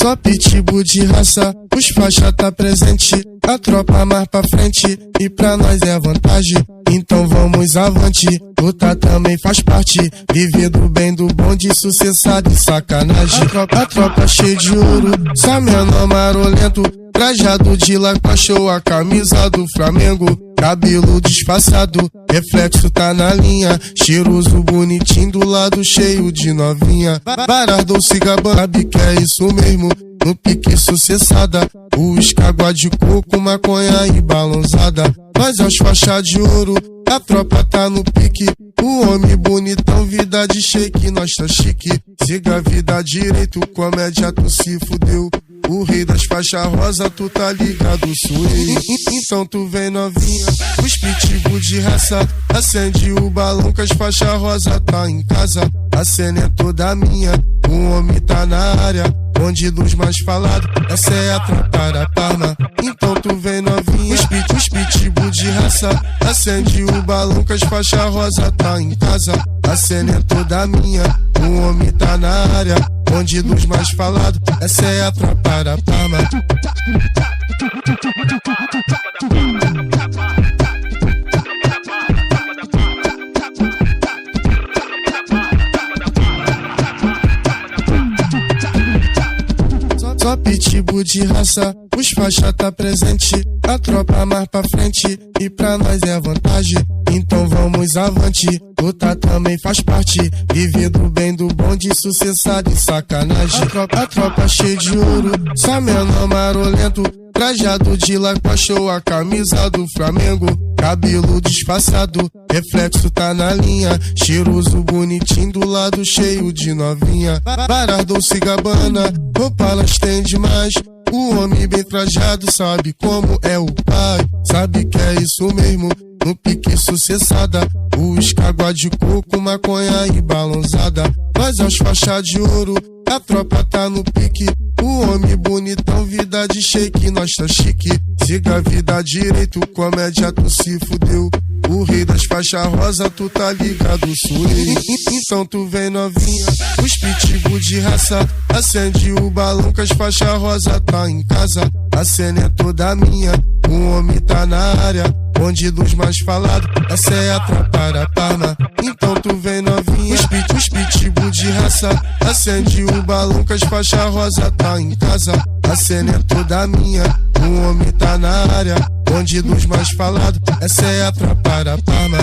Só pitbull de raça, os faixa tá presente. A tropa mais pra frente e pra nós é vantagem. Então vamos avante, luta também faz parte. Viver do bem, do bom, de sucessado e sacanagem. A tropa cheia de ouro, só menor marolento. Trajado de laca, show a camisa do Flamengo. Cabelo disfarçado, reflexo tá na linha. Cheiroso, bonitinho, do lado cheio de novinha. Barardou Cigabana, sabe que é isso mesmo. No pique sucessada, o escagua de coco, maconha e balãozada. Nós é os faixa de ouro, a tropa tá no pique. O homem bonitão, vida de shake, nós tá chique. Siga a vida direito, comédia tu se fudeu. O rei das faixas rosa, tu tá ligado, sou eu. Então tu vem novinha, os pitbull de raça. Acende o balão que as faixas rosa tá em casa. A cena é toda minha, o homem tá na área. Bonde dos mais falados, essa é a tropa da Parma. Então tu vem novinha, os pitbull de raça. Acende o balão que as faixas rosa tá em casa. A cena é toda minha, o homem tá na área. Bonde dos mais falados, essa é a tropa da Parma. Só pitbull de raça, os faixa tá presente. A tropa mais pra frente e pra nós é vantagem. Então vamos avante, luta também faz parte. Viver do bem, do bom, de sucessado e sacanagem. A tropa cheia de ouro, só menor marolento. Trajado de laca, show a camisa do Flamengo. Cabelo disfarçado, reflexo tá na linha. Cheiroso, bonitinho, do lado cheio de novinha. Barardou Cigabana, roupa elas tem demais. O homem bem trajado sabe como é o pai. Sabe que é isso mesmo, no pique sucessada. O escagua de coco, maconha e balãozada. Nós é os faixa de ouro, a tropa tá no pique. O homem bonitão, vida de shake, nós tá chique. Siga a vida direito, comédia tu se fudeu. O rei das faixas rosa, tu tá ligado, sou eu. Então tu vem novinha, os pitbull de raça. Acende o balão que as faixas rosa tá em casa. A cena é toda minha, o homem tá na área. Bonde dos mais falados, essa é a tropa da Parma. Então tu vem novinha, os pitbull de raça. Acende o balão que as faixas rosa tá em casa. A cena é toda minha, o homem tá na área. Bonde dos mais falados, essa é a tropa da Parma.